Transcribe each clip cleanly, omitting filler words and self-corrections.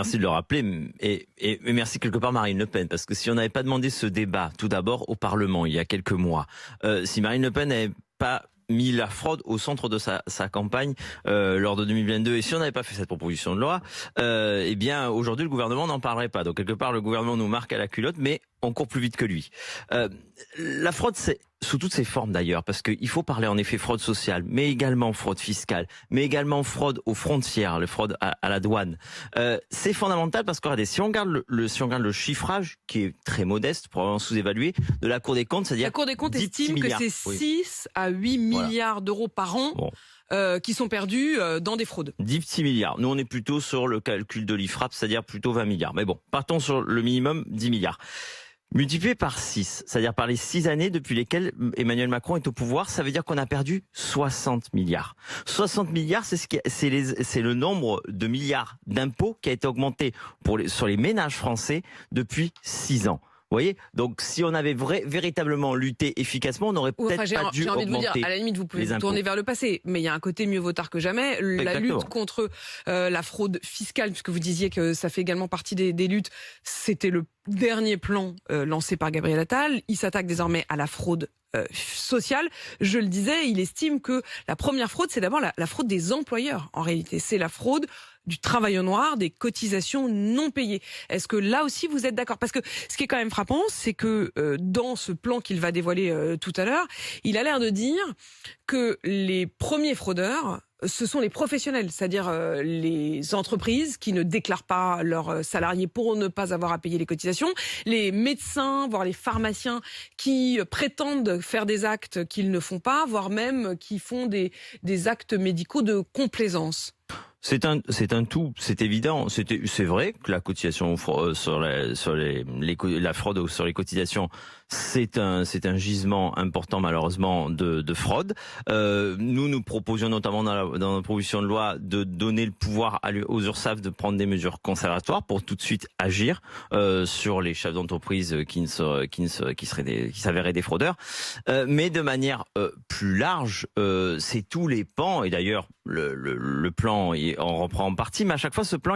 merci de le rappeler et merci quelque part Marine Le Pen, parce que si on n'avait pas demandé ce débat tout d'abord au Parlement il y a quelques mois, si Marine Le Pen n'avait pas mis la fraude au centre de sa campagne lors de 2022, et si on n'avait pas fait cette proposition de loi, eh bien aujourd'hui le gouvernement n'en parlerait pas. Donc quelque part le gouvernement nous marque à la culotte, mais on court plus vite que lui. La fraude, c'est sous toutes ses formes d'ailleurs, parce qu'il faut parler en effet fraude sociale, mais également fraude fiscale, mais également fraude aux frontières, le fraude à la douane. C'est fondamental parce que regardez, si on regarde le chiffrage qui est très modeste, probablement sous-évalué, de la Cour des comptes, c'est-à-dire la Cour des comptes estime que c'est 6 à 8 milliards d'euros par an. Bon. Qui sont perdus dans des fraudes. 10 petits milliards. Nous, on est plutôt sur le calcul de l'IFRAP, c'est-à-dire plutôt 20 milliards. Mais bon, partons sur le minimum, 10 milliards. Multiplié par 6, c'est-à-dire par les 6 années depuis lesquelles Emmanuel Macron est au pouvoir, ça veut dire qu'on a perdu 60 milliards. 60 milliards, c'est le nombre de milliards d'impôts qui a été augmenté sur les ménages français depuis 6 ans. Vous voyez, donc si on avait véritablement lutté efficacement, on n'aurait peut-être pas dû augmenter les impôts. J'ai envie de vous dire, à la limite, vous pouvez vous tourner vers le passé, mais il y a un côté mieux vaut tard que jamais. La lutte contre la fraude fiscale, puisque vous disiez que ça fait également partie des luttes, c'était le dernier plan lancé par Gabriel Attal. Il s'attaque désormais à la fraude sociale. Je le disais, il estime que la première fraude, c'est d'abord la fraude des employeurs. En réalité, c'est la fraude du travail au noir, des cotisations non payées. Est-ce que là aussi vous êtes d'accord? Parce que ce qui est quand même frappant, c'est que dans ce plan qu'il va dévoiler tout à l'heure, il a l'air de dire que les premiers fraudeurs, ce sont les professionnels, c'est-à-dire les entreprises qui ne déclarent pas leurs salariés pour ne pas avoir à payer les cotisations, les médecins, voire les pharmaciens qui prétendent faire des actes qu'ils ne font pas, voire même qui font des actes médicaux de complaisance. C'est un tout, c'est évident. C'est vrai que la cotisation sur la fraude sur les cotisations, c'est un gisement important malheureusement de fraude. Nous proposions notamment dans notre proposition de loi de donner le pouvoir aux URSSAF de prendre des mesures conservatoires pour tout de suite agir sur les chefs d'entreprise qui s'avéraient des fraudeurs. Mais de manière plus large, c'est tous les pans, et d'ailleurs le plan on reprend en partie, mais à chaque fois ce plan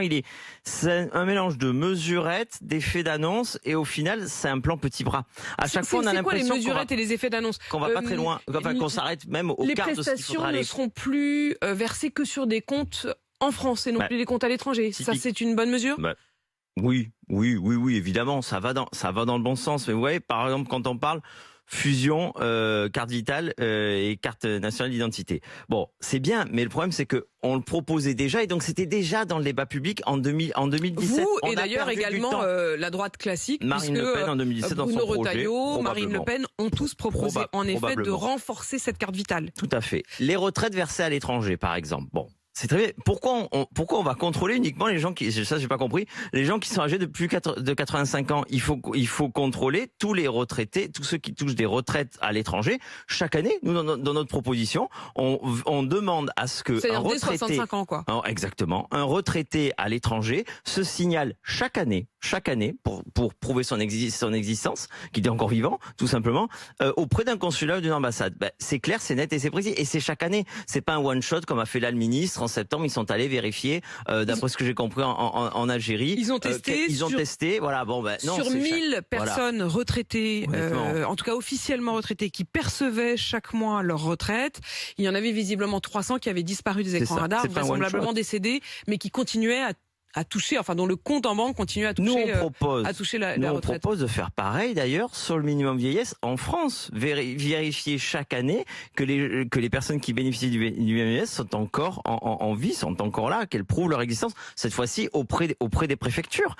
c'est un mélange de mesurettes, d'effets d'annonce, et au final c'est un plan petit bras. À chaque fois on a l'impression les mesurettes et les effets d'annonce qu'on va pas très loin, qu'on s'arrête même au quart de ce qu'il faudra aller. Les prestations ne seront plus versées que sur des comptes en France et non plus des comptes à l'étranger. Ça, c'est une bonne mesure? Oui, évidemment, ça va dans le bon sens. Mais vous voyez, par exemple, quand on parle fusion, carte vitale et carte nationale d'identité. Bon, c'est bien, mais le problème c'est que on le proposait déjà, et donc c'était déjà dans le débat public en 2017. Vous et d'ailleurs également la droite classique, Marine Le Pen en 2017 dans son projet. Retailleau, Marine Le Pen ont tous proposé en effet de renforcer cette carte vitale. Tout à fait. Les retraites versées à l'étranger, par exemple. Bon. C'est très bien. Pourquoi on va contrôler uniquement les gens ça j'ai pas compris, les gens qui sont âgés de plus de 85 ans? Il faut contrôler tous les retraités, tous ceux qui touchent des retraites à l'étranger. Chaque année, nous dans notre proposition, on demande à ce que un retraité, 65 ans quoi. Exactement, un retraité à l'étranger se signale chaque année pour prouver son existence, qu'il est encore vivant, tout simplement, auprès d'un consulat ou d'une ambassade. C'est clair, c'est net et c'est précis, et c'est chaque année. C'est pas un one shot comme a fait là le ministre. En septembre, ils sont allés vérifier, d'après ce que j'ai compris, en Algérie. Ils ont testé. Voilà, non, sur 1000 personnes retraitées, en tout cas officiellement retraitées, qui percevaient chaque mois leur retraite. Il y en avait visiblement 300 qui avaient disparu des écrans radars, vraisemblablement décédés, mais qui continuaient à toucher, enfin dont le compte en banque continue à toucher, la retraite. On propose de faire pareil d'ailleurs sur le minimum vieillesse en France. Vérifier chaque année que les personnes qui bénéficient du minimum vieillesse sont encore en vie, sont encore là, qu'elles prouvent leur existence, cette fois-ci auprès des préfectures.